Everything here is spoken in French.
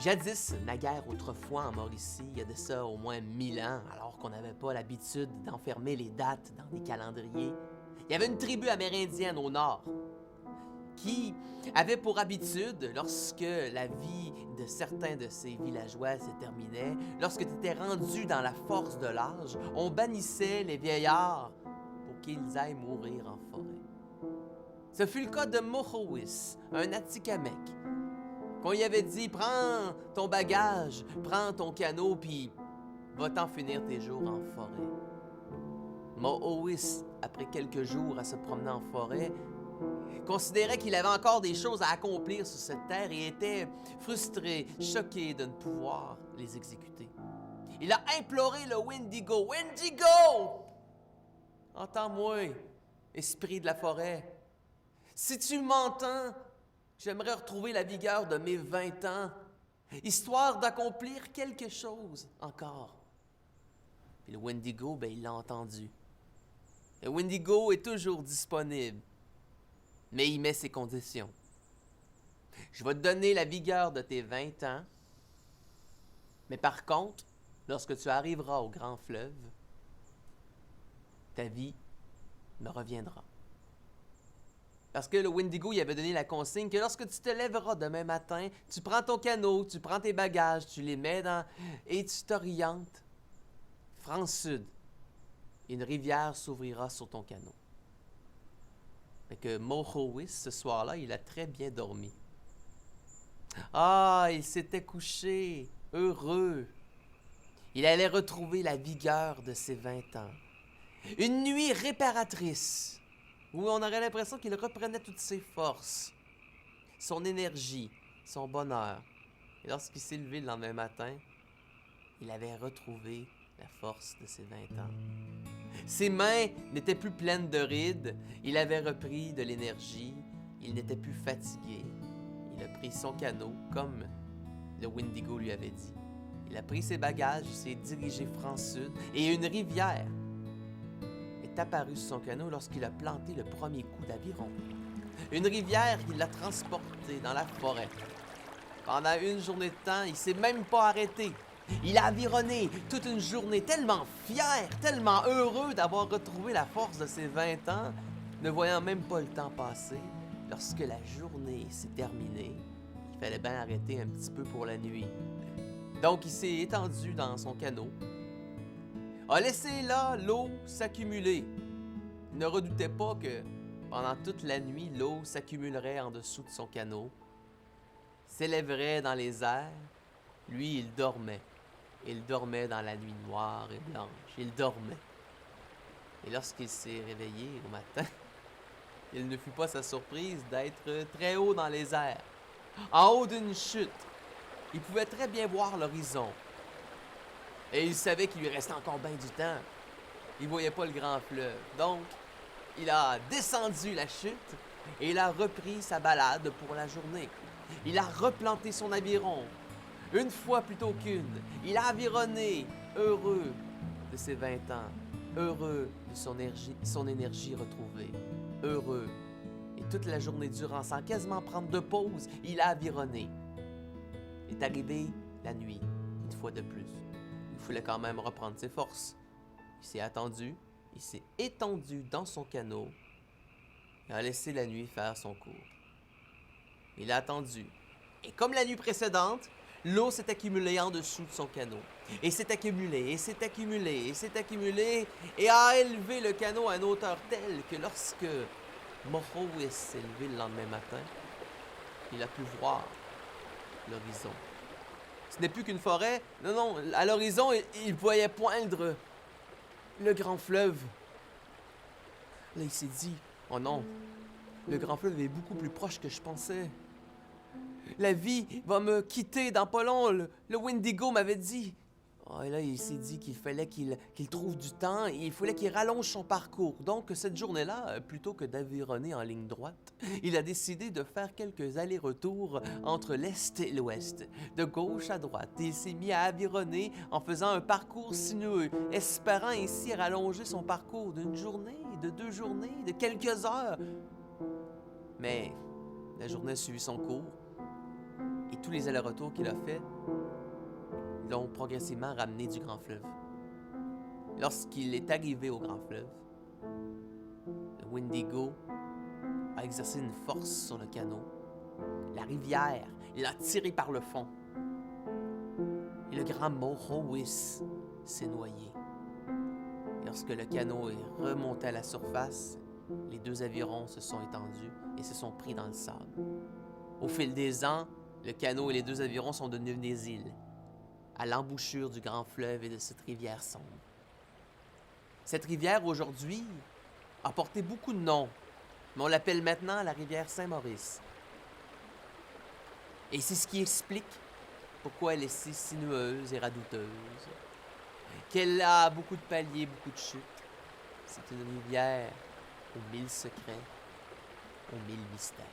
Jadis, naguère autrefois en Mauricie, il y a de ça au moins 1000 ans, alors qu'on n'avait pas l'habitude d'enfermer les dates dans des calendriers, il y avait une tribu amérindienne au nord qui avait pour habitude, lorsque la vie de certains de ces villageois se terminait, lorsque tu étais rendu dans la force de l'âge, on bannissait les vieillards pour qu'ils aillent mourir en forêt. Ce fut le cas de Mohowis, un Atikamekw, qu'on lui avait dit « Prends ton bagage, prends ton canot, puis va-t'en finir tes jours en forêt. » Mohowis, après quelques jours à se promener en forêt, considérait qu'il avait encore des choses à accomplir sur cette terre et était frustré, choqué de ne pouvoir les exécuter. Il a imploré le Wendigo. « Wendigo! Entends-moi, esprit de la forêt. Si tu m'entends, j'aimerais retrouver la vigueur de mes 20 ans, histoire d'accomplir quelque chose encore. » Puis le Wendigo, il l'a entendu. Le Wendigo est toujours disponible, mais il met ses conditions. Je vais te donner la vigueur de tes 20 ans, mais par contre, lorsque tu arriveras au grand fleuve, ta vie me reviendra. Parce que le Wendigo, il avait donné la consigne que lorsque tu te lèveras demain matin, tu prends ton canot, tu prends tes bagages, tu les mets dans... et tu t'orientes France-Sud. Une rivière s'ouvrira sur ton canot. Fait que Mohowis, ce soir-là, il a très bien dormi. Ah, il s'était couché, heureux. Il allait retrouver la vigueur de ses 20 ans. Une nuit réparatrice, où on aurait l'impression qu'il reprenait toutes ses forces, son énergie, son bonheur. Et lorsqu'il s'est levé le lendemain matin, il avait retrouvé la force de ses 20 ans. Ses mains n'étaient plus pleines de rides, il avait repris de l'énergie, il n'était plus fatigué. Il a pris son canot comme le Wendigo lui avait dit. Il a pris ses bagages, il s'est dirigé France-Sud et une rivière est apparue sur son canot lorsqu'il a planté le premier coup d'aviron. Une rivière qui l'a transporté dans la forêt. Pendant une journée de temps, il ne s'est même pas arrêté. Il a avironné toute une journée, tellement fier, tellement heureux d'avoir retrouvé la force de ses 20 ans, ne voyant même pas le temps passer. Lorsque la journée s'est terminée, il fallait bien arrêter un petit peu pour la nuit. Donc il s'est étendu dans son canot, a laissé là l'eau s'accumuler. Il ne redoutait pas que pendant toute la nuit, l'eau s'accumulerait en dessous de son canot, s'élèverait dans les airs. Lui, il dormait. Il dormait dans la nuit noire et blanche. Il dormait. Et lorsqu'il s'est réveillé au matin, il ne fut pas sa surprise d'être très haut dans les airs, en haut d'une chute. Il pouvait très bien voir l'horizon. Et il savait qu'il lui restait encore bien du temps. Il ne voyait pas le grand fleuve. Donc, il a descendu la chute et il a repris sa balade pour la journée. Il a replanté son aviron, une fois plutôt qu'une. Il a avironné, heureux de ses 20 ans, heureux de son énergie retrouvée, heureux. Et toute la journée durant, sans quasiment prendre de pause, il a avironné. Est arrivée la nuit, une fois de plus. Il voulait quand même reprendre ses forces. Il s'est attendu, il s'est étendu dans son canot et a laissé la nuit faire son cours. Il a attendu. Et comme la nuit précédente, l'eau s'est accumulée en dessous de son canot. Et s'est accumulée, et s'est accumulée, et s'est accumulée, et a élevé le canot à une hauteur telle que lorsque Mohowis s'est levé le lendemain matin, il a pu voir l'horizon. Ce n'est plus qu'une forêt. Non, à l'horizon, il voyait poindre le grand fleuve. Là, il s'est dit, oh non, le grand fleuve est beaucoup plus proche que je pensais. La vie va me quitter dans pas long, le Wendigo m'avait dit. Oh, et là, il s'est dit qu'il fallait qu'il trouve du temps et il fallait qu'il rallonge son parcours. Donc, cette journée-là, plutôt que d'avironner en ligne droite, il a décidé de faire quelques allers-retours entre l'est et l'ouest, de gauche à droite. Et il s'est mis à avironner en faisant un parcours sinueux, espérant ainsi rallonger son parcours d'une journée, de 2 journées, de quelques heures. Mais la journée a suivi son cours. Et tous les allers-retours qu'il a fait l'ont progressivement ramené du Grand Fleuve. Lorsqu'il est arrivé au Grand Fleuve, le Wendigo a exercé une force sur le canot. La rivière l'a tiré par le fond. Et le grand Mohowis s'est noyé. Et lorsque le canot est remonté à la surface, les deux avirons se sont étendus et se sont pris dans le sable. Au fil des ans, le canot et les deux avirons sont devenus des îles, à l'embouchure du grand fleuve et de cette rivière sombre. Cette rivière, aujourd'hui, a porté beaucoup de noms, mais on l'appelle maintenant la rivière Saint-Maurice. Et c'est ce qui explique pourquoi elle est si sinueuse et radouteuse, qu'elle a beaucoup de paliers, beaucoup de chutes. C'est une rivière aux 1000 secrets, aux 1000 mystères.